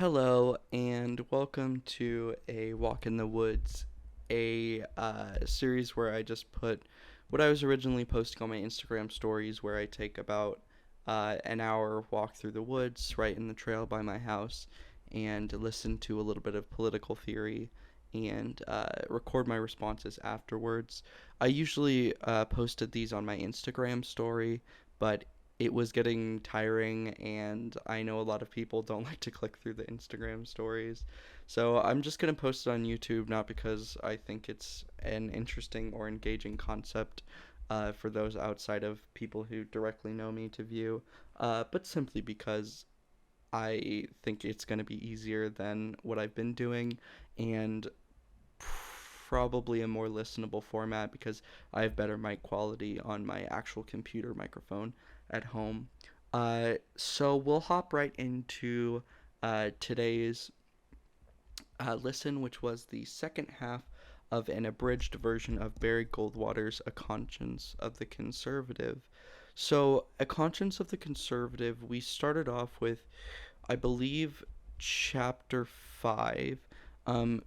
Hello, and welcome to a Walk in the Woods, a series where I just put what I was originally posting on my Instagram stories, where I take about an hour walk through the woods right in the trail by my house and listen to a little bit of political theory and record my responses afterwards. I usually posted these on my Instagram story, but it was getting tiring, and I know a lot of people don't like to click through the Instagram stories. So I'm just going to post it on YouTube, not because I think it's an interesting or engaging concept for those outside of people who directly know me to view, but simply because I think it's going to be easier than what I've been doing, and probably a more listenable format because I have better mic quality on my actual computer microphone at home. So we'll hop right into today's listen, which was the second half of an abridged version of Barry Goldwater's A Conscience of the Conservative. So, A Conscience of the Conservative, we started off with, I believe, chapter 5,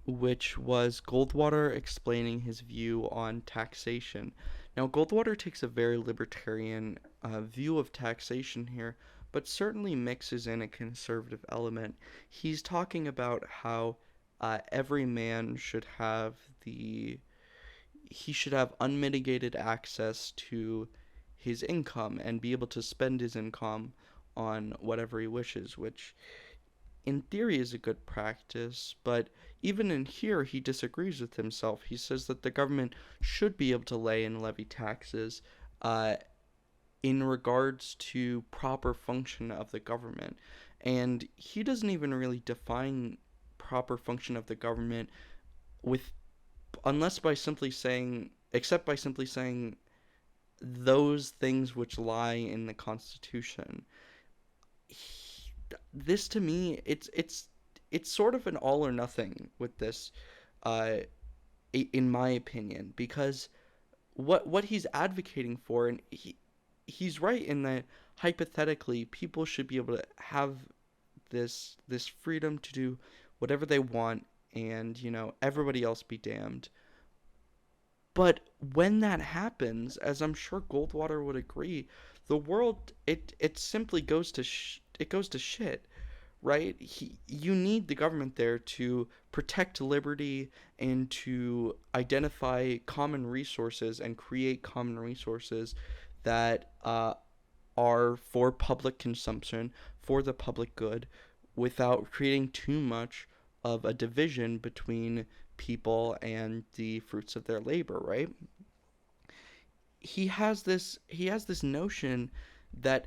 which was Goldwater explaining his view on taxation. Now, Goldwater takes a very libertarian view of taxation here, but certainly mixes in a conservative element. He's talking about how every man should have the he should have unmitigated access to his income and be able to spend his income on whatever he wishes, which in theory is a good practice, but even in here he disagrees with himself. He says that the government should be able to lay and levy taxes uh, in regards to proper function of the government. And he doesn't even really define proper function of the government with unless by simply saying except by simply saying those things which lie in the Constitution. This to me, it's sort of an all or nothing with this, uh, in my opinion, because what he's advocating for, and he's right in that hypothetically people should be able to have this freedom to do whatever they want, and everybody else be damned. But when that happens, as I'm sure Goldwater would agree, the world it simply goes to shit, right? You need the government there to protect liberty and to identify common resources and create common resources that are for public consumption, for the public good, without creating too much of a division between people and the fruits of their labor, right? He has this notion that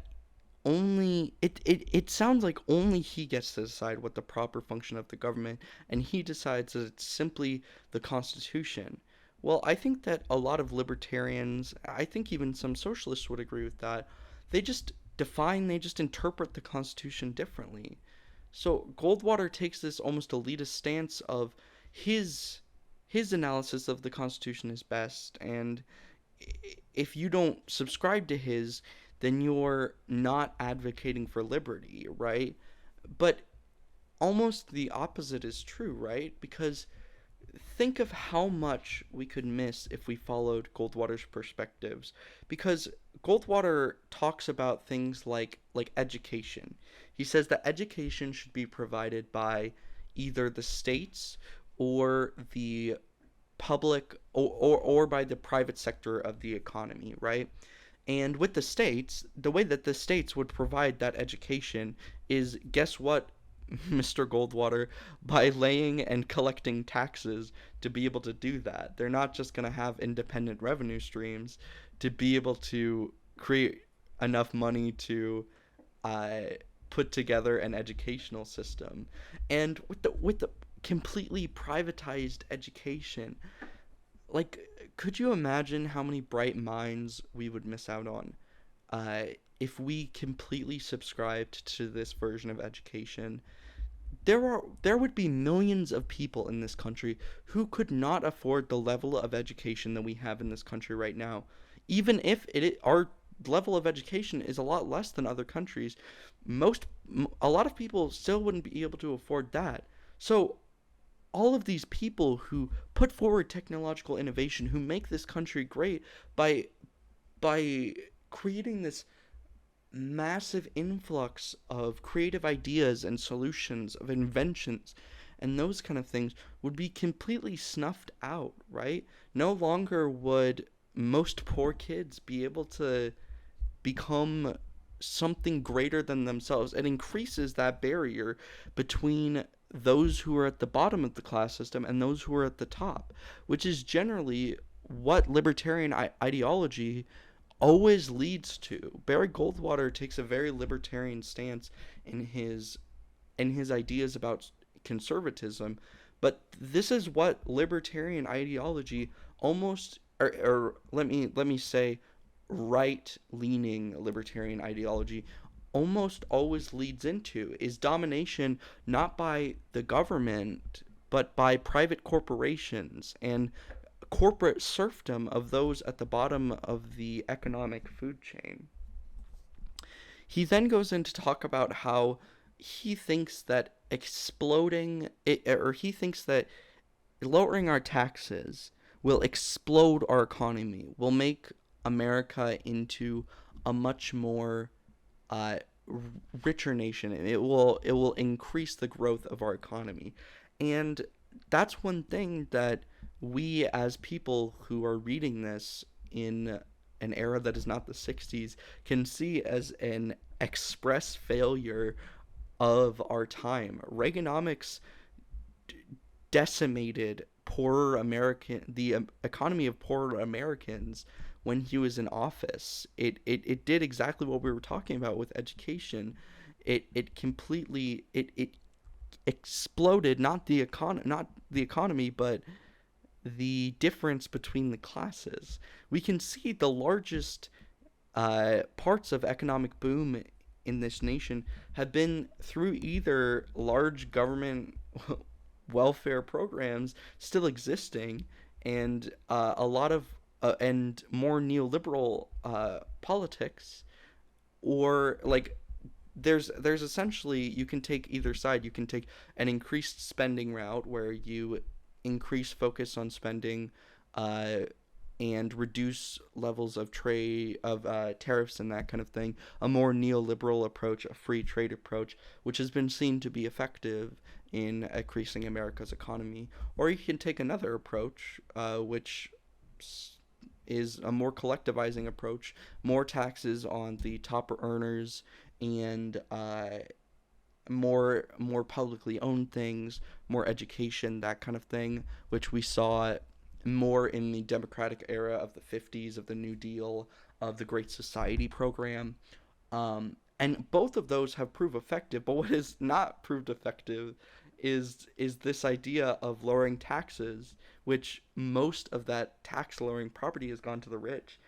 it sounds like only he gets to decide what the proper function of the government, and he decides that it's simply the Constitution. Well, I think that a lot of libertarians, I think even some socialists would agree with that. They just interpret the Constitution differently. So Goldwater takes this almost elitist stance of his his analysis of the Constitution is best, and if you don't subscribe to his, then you're not advocating for liberty, right? But almost the opposite is true, right? Because think of how much we could miss if we followed Goldwater's perspectives. Because Goldwater talks about things like education. He says that education should be provided by either the states or the public or by the private sector of the economy, right? And with the states, the way that the states would provide that education is, guess what, Mr. Goldwater, by laying and collecting taxes to be able to do that. They're not just going to have independent revenue streams to be able to create enough money to uh, put together an educational system. And with the completely privatized education, like, could you imagine how many bright minds we would miss out on uh, if we completely subscribed to this version of education? There would be millions of people in this country who could not afford the level of education that we have in this country right now, even if our level of education is a lot less than other countries. a lot of people still wouldn't be able to afford that. So all of these people who put forward technological innovation, who make this country great by by creating this massive influx of creative ideas and solutions, of inventions, and those kind of things would be completely snuffed out, right? No longer would most poor kids be able to become something greater than themselves. It increases that barrier between those who are at the bottom of the class system and those who are at the top, which is generally what libertarian ideology always leads to. Barry Goldwater takes a very libertarian stance in his ideas about conservatism, but this is what libertarian ideology almost, or let me say, right leaning libertarian ideology almost always leads into, is domination, not by the government but by private corporations and corporate serfdom of those at the bottom of the economic food chain. He then goes in to talk about how he thinks that exploding it, or he thinks that lowering our taxes will explode our economy, will make America into a much more uh, richer nation. It will increase the growth of our economy, and that's one thing that we as people who are reading this in an era that is not the 60s can see as an express failure of our time. Reaganomics decimated the economy of poorer Americans when he was in office. It did exactly what we were talking about with education. It completely it exploded not the economy, but the difference between the classes. We can see the largest parts of economic boom in this nation have been through either large government welfare programs still existing, and a lot of and more neoliberal politics, or like there's essentially, you can take either side. You can take an increased spending route where you increase focus on spending, uh, and reduce levels of trade of tariffs and that kind of thing. A more neoliberal approach, a free trade approach, which has been seen to be effective in increasing America's economy. Or you can take another approach, which is a more collectivizing approach, more taxes on the top earners, and more publicly owned things, more education, that kind of thing, which we saw more in the Democratic era of the 50s, of the New Deal, of the Great Society program. And both of those have proved effective, but what has not proved effective is this idea of lowering taxes, which most of that tax lowering property has gone to the rich,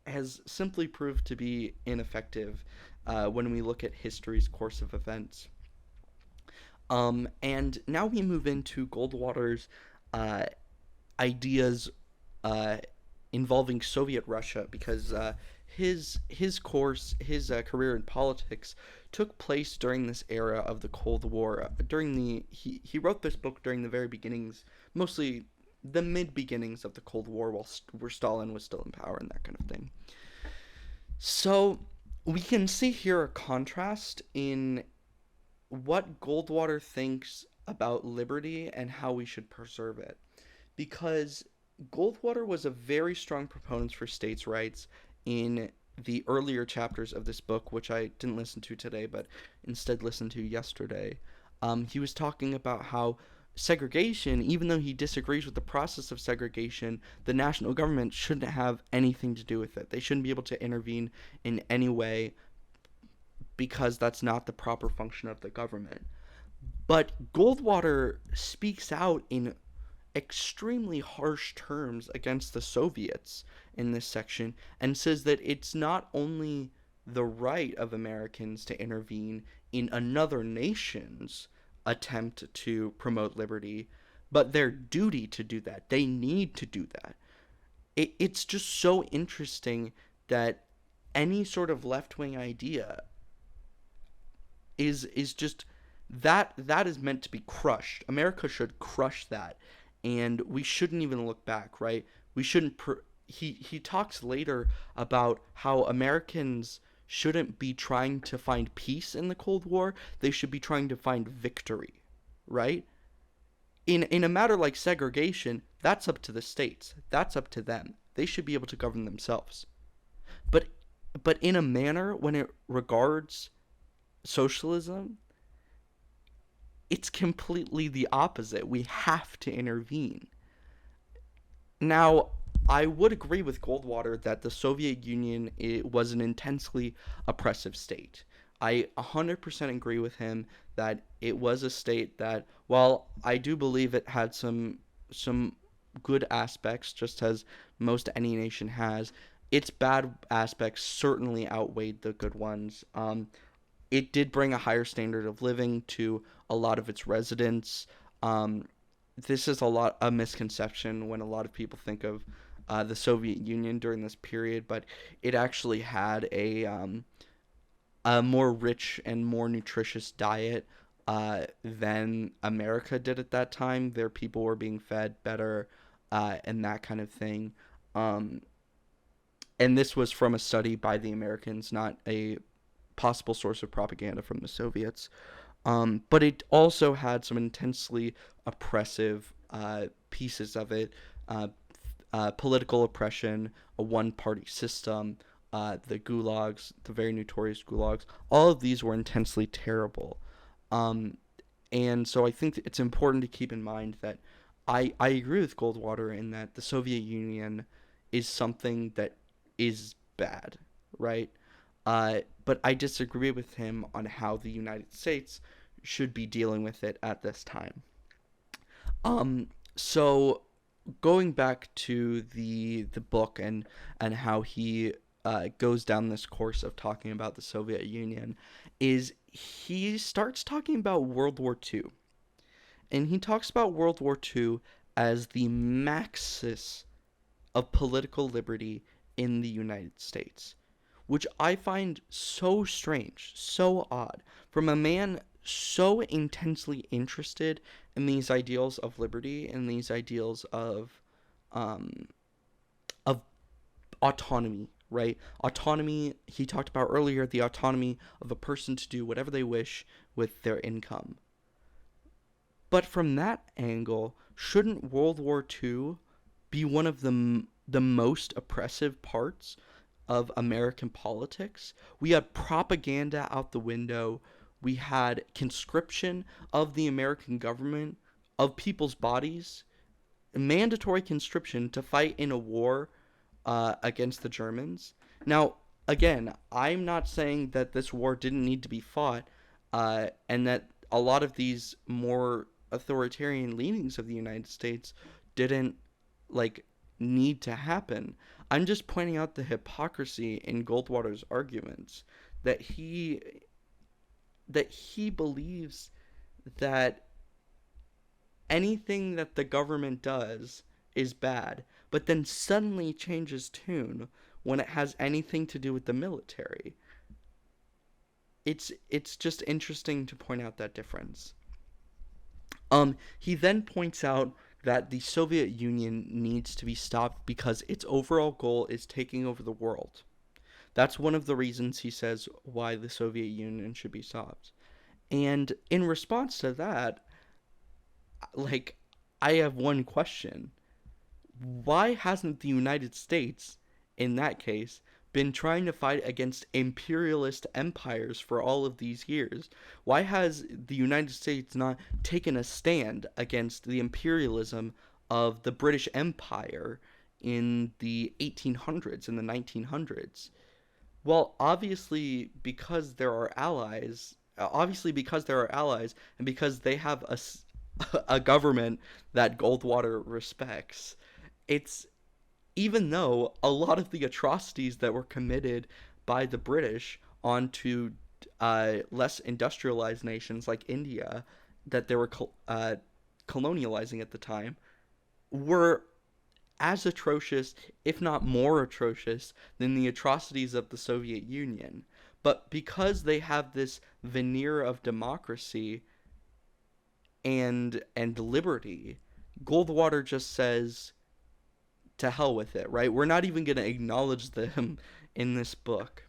has simply proved to be ineffective when we look at history's course of events. And now we move into Goldwater's uh, ideas uh, involving Soviet Russia, because his career in politics took place during this era of the Cold War. During the he wrote this book during the very beginnings, mostly the mid beginnings of the Cold War, where Stalin was still in power and that kind of thing. So we can see here a contrast in what Goldwater thinks about liberty and how we should preserve it. Because Goldwater was a very strong proponent for states' rights in the earlier chapters of this book, which I didn't listen to today, but instead listened to yesterday. He was talking about how segregation, even though he disagrees with the process of segregation, the national government shouldn't have anything to do with it. They shouldn't be able to intervene in any way because that's not the proper function of the government. But Goldwater speaks out in extremely harsh terms against the Soviets in this section, and says that it's not only the right of Americans to intervene in another nation's attempt to promote liberty, but their duty to do that. They need to do that. It's just so interesting that any sort of left wing idea is just that is meant to be crushed. America should crush that, and we shouldn't even look back, right? We shouldn't. He talks later about how Americans shouldn't be trying to find peace in the Cold War. They should be trying to find victory, right? In a matter like segregation, that's up to the states. That's up to them. They should be able to govern themselves. But in a manner when it regards socialism, it's completely the opposite. We have to intervene. Now, I would agree with Goldwater that the Soviet Union was an intensely oppressive state. I 100% agree with him that it was a state that, while I do believe it had some good aspects, just as most any nation has, its bad aspects certainly outweighed the good ones. It did bring a higher standard of living to a lot of its residents. Um, this is a misconception when a lot of people think of the Soviet Union during this period, but it actually had a more rich and more nutritious diet than America did at that time. Their people were being fed better and that kind of thing. Um, and this was from a study by the Americans, not a possible source of propaganda from the Soviets. But it also had some intensely oppressive pieces of it. Uh, Political oppression, a one-party system, the gulags, the very notorious gulags. All of these were intensely terrible. Um, and so I think it's important to keep in mind that I agree with Goldwater in that the Soviet Union is something that is bad, right? But I disagree with him on how the United States should be dealing with it at this time. So going back to the book and how he goes down this course of talking about the Soviet Union, is he starts talking about World War II, and he talks about World War II as the maxis of political liberty in the United States, which I find so strange, so odd, from a man so intensely interested in these ideals of liberty and these ideals um, of autonomy, right? Autonomy, he talked about earlier, the autonomy of a person to do whatever they wish with their income. But from that angle, shouldn't World War II be one of the most oppressive parts of American politics? We had propaganda out the window. We had conscription of the American government, of people's bodies, mandatory conscription to fight in a war against the Germans. Now, again, I'm not saying that this war didn't need to be fought, and that a lot of these more authoritarian leanings of the United States didn't like need to happen. I'm just pointing out the hypocrisy in Goldwater's arguments that he believes that anything that the government does is bad, but then suddenly changes tune when it has anything to do with the military. It's just interesting to point out that difference. He then points out that the Soviet Union needs to be stopped because its overall goal is taking over the world. That's one of the reasons he says why the Soviet Union should be stopped. And in response to that, like, I have one question. Why hasn't the United States, in that case, been trying to fight against imperialist empires for all of these years? Why has the United States not taken a stand against the imperialism of the British Empire in the 1800s and the 1900s? Well, obviously because there are allies, and because they have a government that Goldwater respects, it's even though a lot of the atrocities that were committed by the British onto less industrialized nations like India that they were colonializing at the time were as atrocious, if not more atrocious, than the atrocities of the Soviet Union. But because they have this veneer of democracy and liberty, Goldwater just says to hell with it, right? We're not even going to acknowledge them in this book.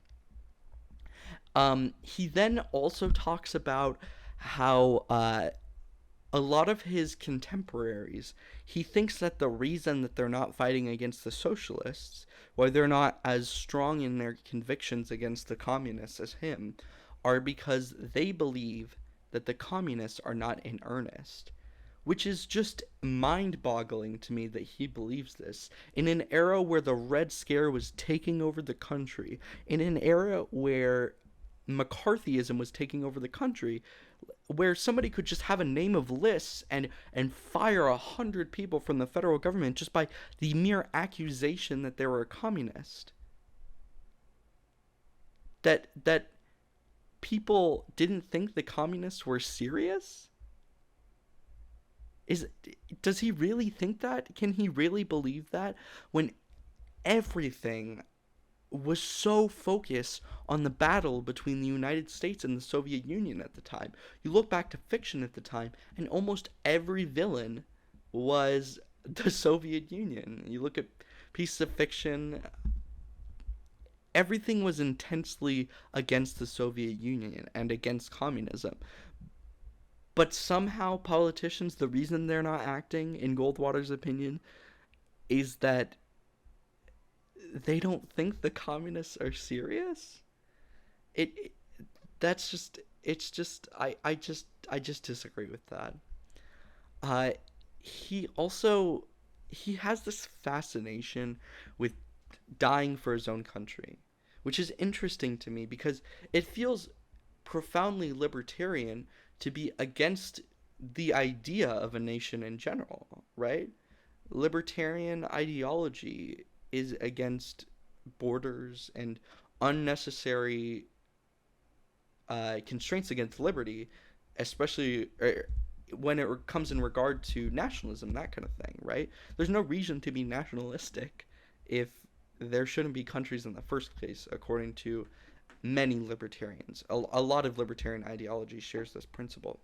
He then also talks about how a lot of his contemporaries, he thinks that the reason that they're not fighting against the socialists, why they're not as strong in their convictions against the communists as him, are because they believe that the communists are not in earnest. Which is just mind boggling to me that he believes this. In an era where the Red Scare was taking over the country, in an era where McCarthyism was taking over the country, where somebody could just have a name of lists and fire 100 people from the federal government just by the mere accusation that they were a communist. That people didn't think the communists were serious? Does he really think that? Can he really believe that when everything was so focused on the battle between the United States and the Soviet Union at the time? You look back to fiction at the time, and almost every villain was the Soviet Union. You look at pieces of fiction, everything was intensely against the Soviet Union and against communism. But somehow politicians, the reason they're not acting, in Goldwater's opinion, is that they don't think the communists are serious. It that's just it's just I just disagree with that. Uh, he has this fascination with dying for his own country, which is interesting to me because it feels profoundly libertarian to be against the idea of a nation in general, right? Libertarian ideology is against borders and unnecessary constraints against liberty, especially when it comes in regard to nationalism, that kind of thing, right? There's no reason to be nationalistic if there shouldn't be countries in the first place, according to many libertarians. A lot of libertarian ideology shares this principle.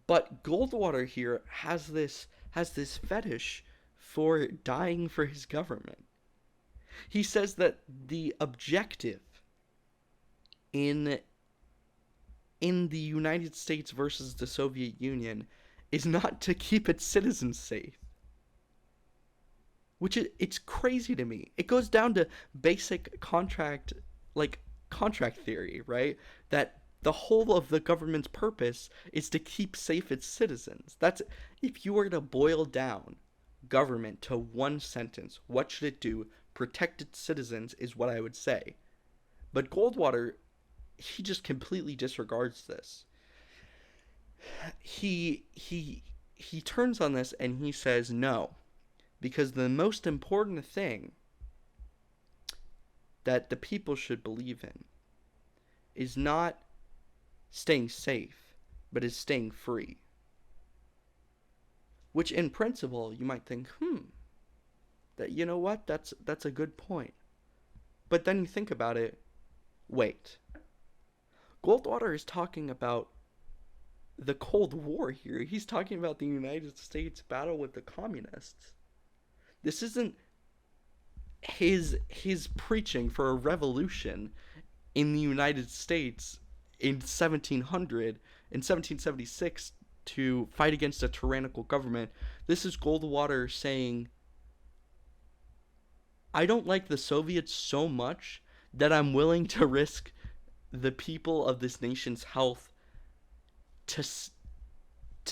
But Goldwater here has this fetish for dying for his government. He says that the objective in the United States versus the Soviet Union is not to keep its citizens safe. Which it's crazy to me. It goes down to basic contract theory, right? That the whole of the government's purpose is to keep safe its citizens. That's, if you were to boil down government to one sentence, what should it do? Protect its citizens is what I would say. But Goldwater, he just completely disregards this. He turns on this and he says no, because the most important thing that the people should believe in is not staying safe, but is staying free. Which in principle, you might think, that, you know what, that's a good point. But then you think about it, wait. Goldwater is talking about the Cold War here. He's talking about the United States battle with the communists. This isn't his preaching for a revolution in the United States in 1776 to fight against a tyrannical government. This is Goldwater saying, I don't like the Soviets so much that I'm willing to risk the people of this nation's health to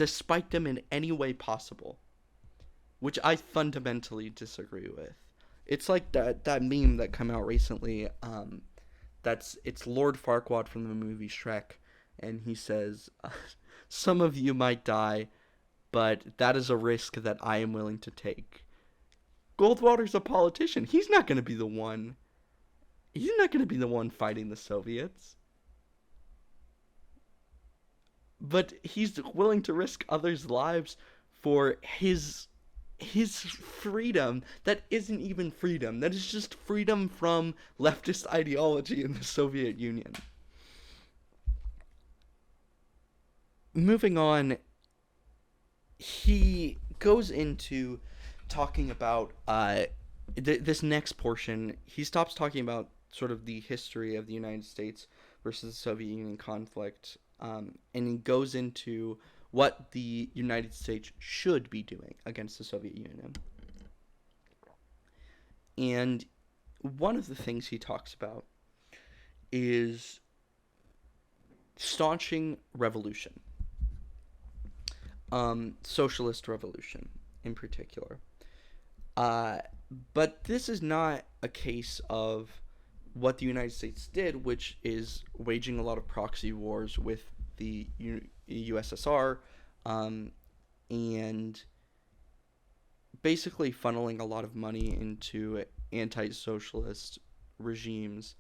spike them in any way possible, which I fundamentally disagree with. It's like that meme that came out recently. It's Lord Farquaad from the movie Shrek, and he says, "Some of you might die, but that is a risk that I am willing to take." Goldwater's a politician. He's not going to be the one. He's not going to be the one fighting the Soviets. But he's willing to risk others' lives for his his freedom that isn't even freedom, that is just freedom from leftist ideology in the Soviet Union. Moving on, he goes into talking about this next portion. He stops talking about sort of the history of the United States versus the Soviet Union conflict, and he goes into what the United States should be doing against the Soviet Union. And one of the things he talks about is staunching revolution, socialist revolution in particular. Uh, but this is not a case of what the United States did, which is waging a lot of proxy wars with the USSR, um, and basically funneling a lot of money into anti-socialist regimes,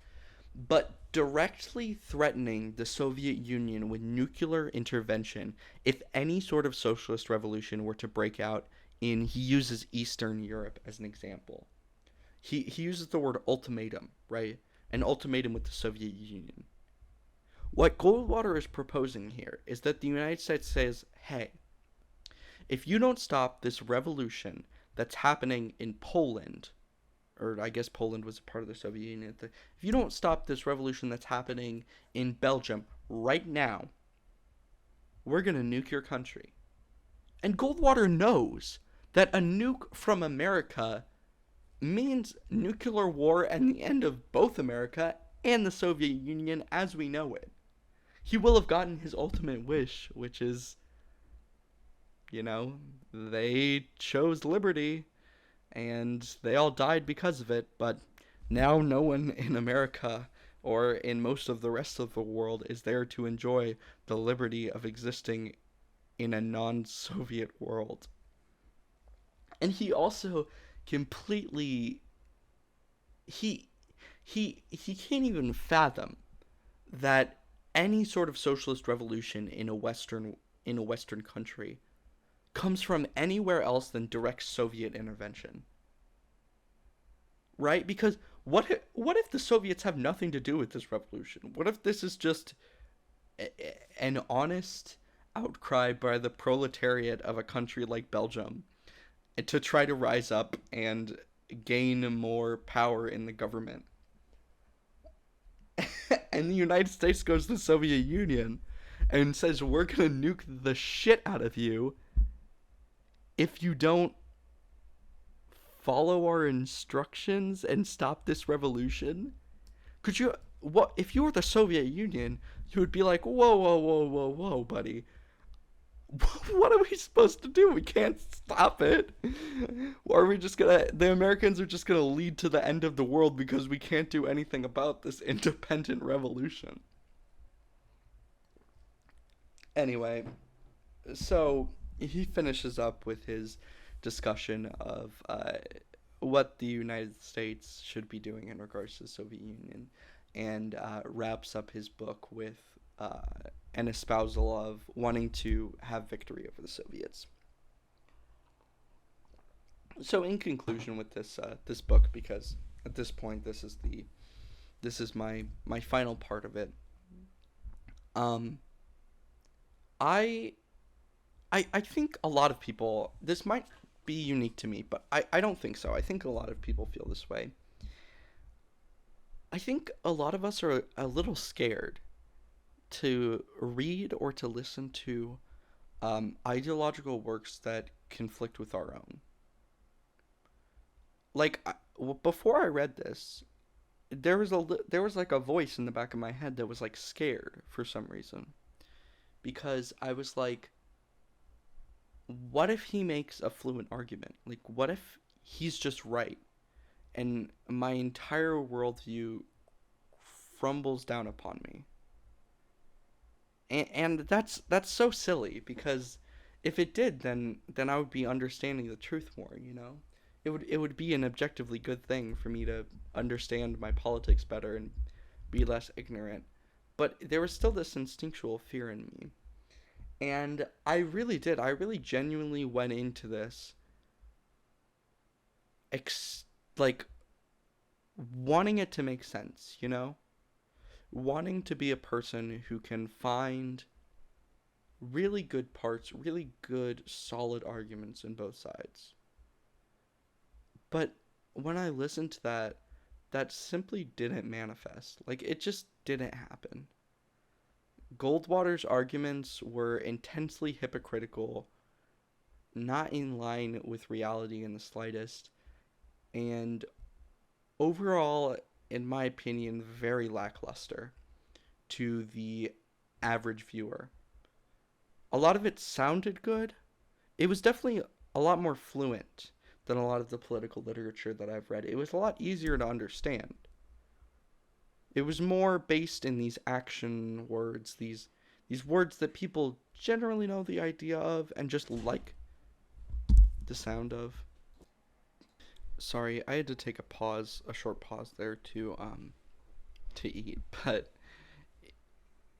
but directly threatening the Soviet Union with nuclear intervention if any sort of socialist revolution were to break out in, he uses Eastern Europe as an example. He uses the word ultimatum, right? An ultimatum with the Soviet Union. What Goldwater is proposing here is that the United States says, hey, if you don't stop this revolution that's happening in Poland, or I guess Poland was a part of the Soviet Union, if you don't stop this revolution that's happening in Belgium right now, we're going to nuke your country. And Goldwater knows that a nuke from America means nuclear war and the end of both America and the Soviet Union as we know it. He will have gotten his ultimate wish, which is, they chose liberty and they all died because of it, but now no one in America or in most of the rest of the world is there to enjoy the liberty of existing in a non-Soviet world. And he also completely he can't even fathom that any sort of socialist revolution in a western country comes from anywhere else than direct Soviet intervention. Right? Because what if the Soviets have nothing to do with this revolution? What if this is just an honest outcry by the proletariat of a country like Belgium to try to rise up and gain more power in the government? And the United States goes to the Soviet Union and says, we're gonna nuke the shit out of you if you don't follow our instructions and stop this revolution. Could you, what if you were the Soviet Union, you would be like, whoa, whoa, whoa, whoa, whoa, buddy, what are we supposed to do? We can't stop it. Or are we just gonna, the Americans are just gonna lead to the end of the world because we can't do anything about this independent revolution? Anyway, so he finishes up with his discussion of what the United States should be doing in regards to the Soviet Union, and wraps up his book with an espousal of wanting to have victory over the Soviets. So, in conclusion, with this book, because at this point this is my final part of it. Um, I I think a lot of people, this might be unique to me, but I don't think so. I think a lot of people feel this way. I think a lot of us are a little scared to read or to listen to ideological works that conflict with our own. Like, before I read this, there was like a voice in the back of my head that was like scared for some reason, because I was like, what if he makes a fluent argument? Like, what if he's just right and my entire worldview crumbles down upon me? And that's so silly, because if it did, then I would be understanding the truth more. It would be an objectively good thing for me to understand my politics better and be less ignorant. But there was still this instinctual fear in me. And I really genuinely went into this ex- like wanting it to make sense, you know? Wanting to be a person who can find really good parts, really good solid arguments in both sides. But when I listened to that, that simply didn't manifest. Like it just didn't happen. Goldwater's arguments were intensely hypocritical, not in line with reality in the slightest, and overall, in my opinion, very lackluster to the average viewer. A lot of it sounded good. It was definitely a lot more fluent than a lot of the political literature that I've read. It was a lot easier to understand. It was more based in these action words, these words that people generally know the idea of and just like the sound of. Sorry, I had to take a short pause there to eat, but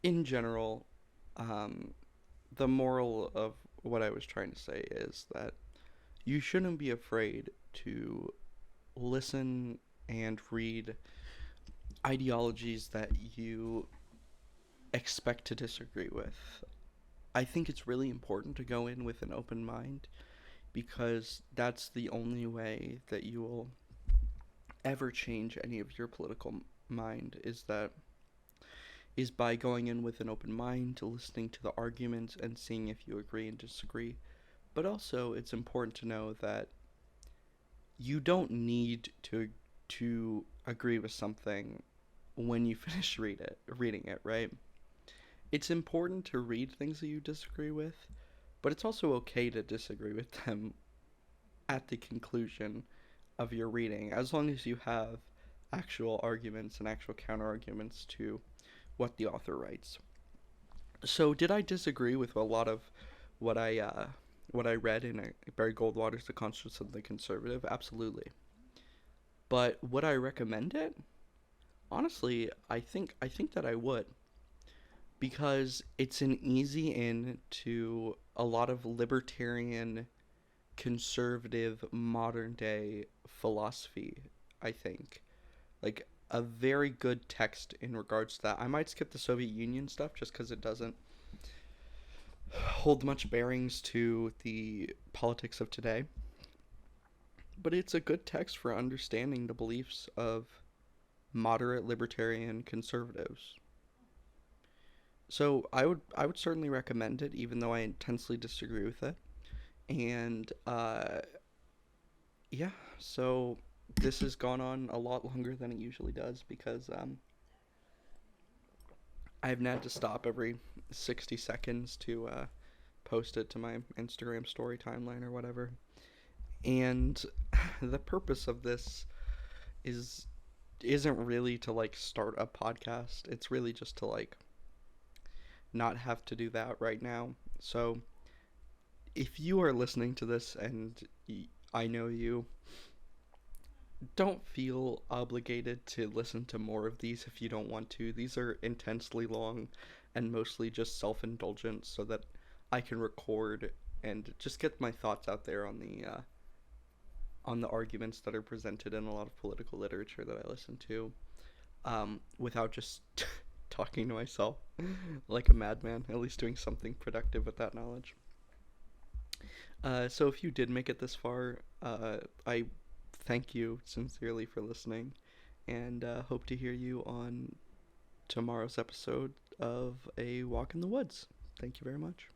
in general, um the moral of what I was trying to say is that you shouldn't be afraid to listen and read ideologies that you expect to disagree with. I think it's really important to go in with an open mind because that's the only way that you will ever change any of your political mind is by going in with an open mind, to listening to the arguments and seeing if you agree and disagree. But also, it's important to know that you don't need to agree with something when you finish reading it, right? It's important to read things that you disagree with, but it's also okay to disagree with them at the conclusion of your reading, as long as you have actual arguments and actual counter arguments to what the author writes. So, did I disagree with a lot of what I read in Barry Goldwater's *The Conscience of the Conservative*? Absolutely. But would I recommend it? Honestly, I think that I would, because it's an easy in to a lot of libertarian, conservative, modern day philosophy, I think. Like a very good text in regards to that. I might skip the Soviet Union stuff just because it doesn't hold much bearings to the politics of today. But it's a good text for understanding the beliefs of moderate libertarian conservatives. So I would certainly recommend it, even though I intensely disagree with it. And yeah, so this has gone on a lot longer than it usually does because I've had to stop every 60 seconds to post it to my Instagram story timeline or whatever. And the purpose of this is isn't really to like start a podcast. It's really just to like not have to do that right now. So, if you are listening to this and I know you, don't feel obligated to listen to more of these if you don't want to. These are intensely long and mostly just self-indulgent so that I can record and just get my thoughts out there on the arguments that are presented in a lot of political literature that I listen to, without just talking to myself like a madman, at least doing something productive with that knowledge. So if you did make it this far, I thank you sincerely for listening, and hope to hear you on tomorrow's episode of A Walk in the Woods. Thank you very much.